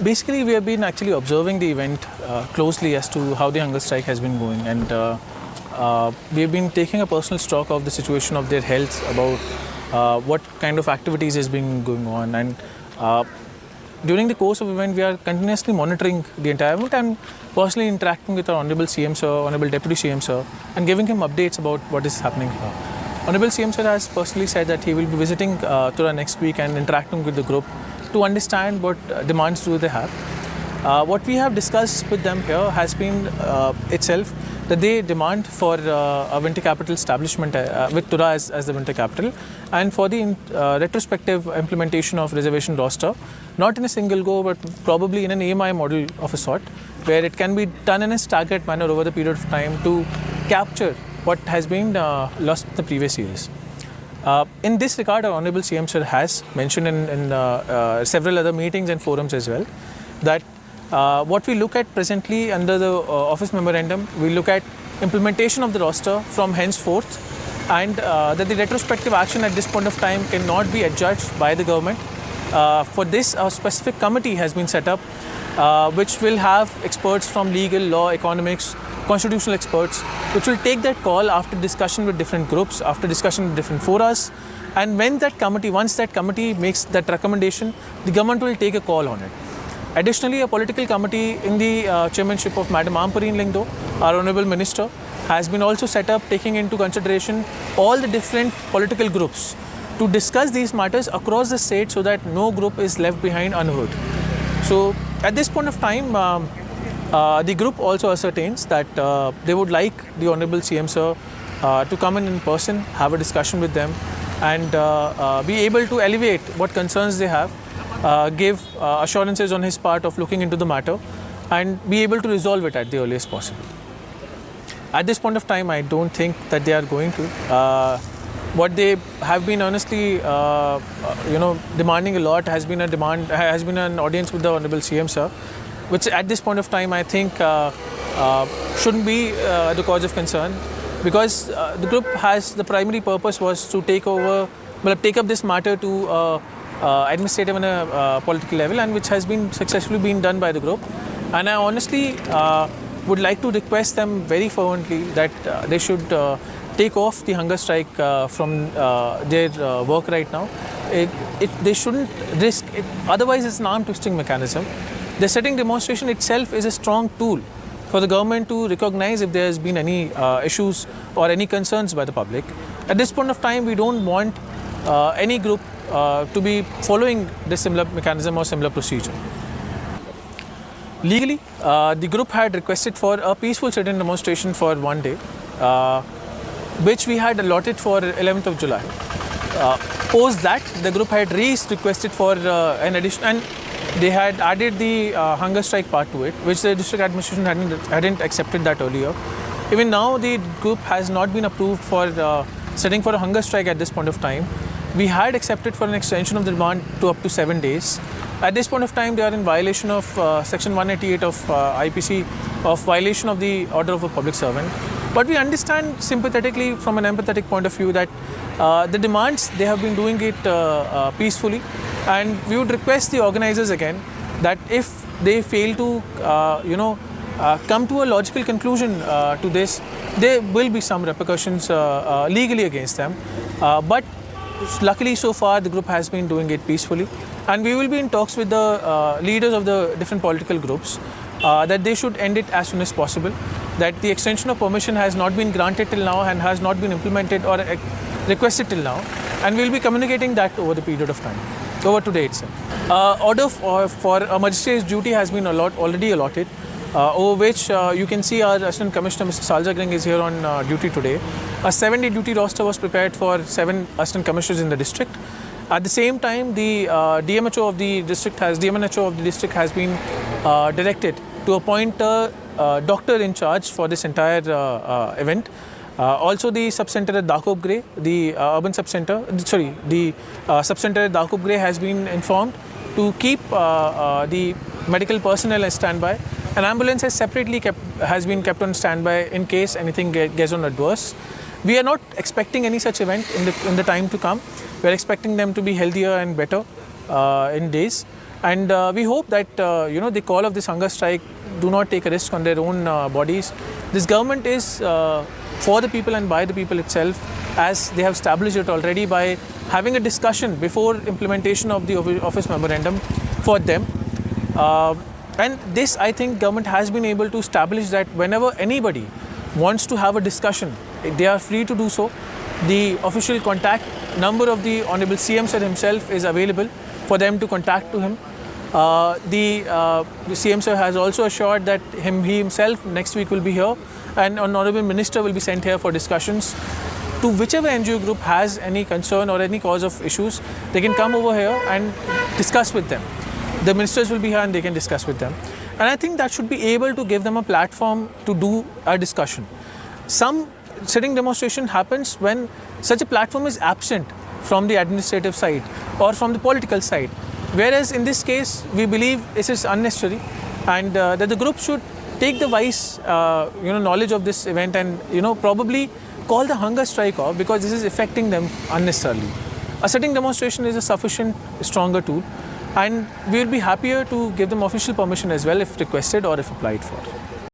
Basically, we have been actually observing the event closely as to how the hunger strike has been going, and we have been taking a personal stock of the situation of their health, about what kind of activities has been going on, and during the course of the event, we are continuously monitoring the entire event and personally interacting with our Honorable CM Sir, Honorable Deputy CM Sir, and giving him updates about what is happening here. Honorable CM Sir has personally said that he will be visiting Tura next week and interacting with the group to understand what demands do they have. What we have discussed with them here has been itself that they demand for a winter capital establishment with Tura as the winter capital, and for the retrospective implementation of reservation roster, not in a single go but probably in an AMI model of a sort, where it can be done in a staggered manner over the period of time to capture what has been lost in the previous years. In this regard, our Honorable CM Sir has mentioned in several other meetings and forums as well that what we look at presently under the office memorandum, we look at implementation of the roster from henceforth, and that the retrospective action at this point of time cannot be adjudged by the government. For this, a specific committee has been set up which will have experts from legal, law, economics, constitutional experts, which will take that call after discussion with different groups, after discussion with different forums, and once that committee makes that recommendation, the government will take a call on it. Additionally, a political committee in the chairmanship of Madam Ampareen Lingdo, our Honourable Minister, has been also set up, taking into consideration all the different political groups to discuss these matters across the state so that no group is left behind unheard. So at this point of time, the group also ascertains that they would like the Honourable CM Sir to come in person, have a discussion with them, and be able to alleviate what concerns they have, give assurances on his part of looking into the matter, and be able to resolve it at the earliest possible. At this point of time, I don't think that they are going to. What they have been earnestly, demanding a lot has been an audience with the Honourable CM Sir, which at this point of time I think shouldn't be the cause of concern, because the group has the primary purpose was to take up this matter to administrative and a political level, and which has been successfully been done by the group. And I honestly would like to request them very fervently that they should take off the hunger strike from their work right now. They shouldn't risk it, otherwise it's an arm twisting mechanism. The sitting demonstration itself is a strong tool for the government to recognize if there has been any issues or any concerns by the public. At this point of time, we don't want any group to be following this similar mechanism or similar procedure. Legally, the group had requested for a peaceful sit-in demonstration for one day, which we had allotted for 11th of July. Post that, the group had requested for an addition, and they had added the hunger strike part to it, which the district administration hadn't accepted that earlier. Even now, the group has not been approved for sitting for a hunger strike at this point of time. We had accepted for an extension of the demand to up to 7 days. At this point of time, they are in violation of Section 188 of IPC, of violation of the order of a public servant. But we understand sympathetically, from an empathetic point of view, that the demands, they have been doing it peacefully, and we would request the organizers again that if they fail to come to a logical conclusion to this, there will be some repercussions legally against them. But luckily, so far, the group has been doing it peacefully, and we will be in talks with the leaders of the different political groups that they should end it as soon as possible, that the extension of permission has not been granted till now and has not been implemented or requested till now, and we will be communicating that over the period of time, over today itself. Order for a magistrate's duty has been already allotted, over which you can see our Assistant Commissioner Mr. Saljagring is here on duty today. A 7-day duty roster was prepared for 7 Assistant Commissioners in the district. At the same time, the DMHO of the district has been directed to appoint a doctor in charge for this entire event. Also, the sub-center at Dakop Grey, the sub-center at Dakop Grey has been informed to keep the medical personnel as standby. An ambulance has been kept on standby in case anything gets on adverse. We are not expecting any such event in the time to come. We are expecting them to be healthier and better in days. And we hope that the call of this hunger strike do not take a risk on their own bodies. This government is for the people and by the people itself, as they have established it already by having a discussion before implementation of the office memorandum for them. And this, I think, government has been able to establish that whenever anybody wants to have a discussion, they are free to do so. The official contact number of the Honorable CM Sir himself is available for them to contact to him. The CM Sir has also assured that he himself next week will be here, and an Honorable Minister will be sent here for discussions. To whichever NGO group has any concern or any cause of issues, they can come over here and discuss with them. The ministers will be here and they can discuss with them. And I think that should be able to give them a platform to do a discussion. Some sitting demonstration happens when such a platform is absent from the administrative side or from the political side. Whereas in this case, we believe this is unnecessary, and that the group should take the wise knowledge of this event and probably call the hunger strike off, because this is affecting them unnecessarily. A sitting demonstration is a sufficient, stronger tool, and we will be happier to give them official permission as well if requested or if applied for.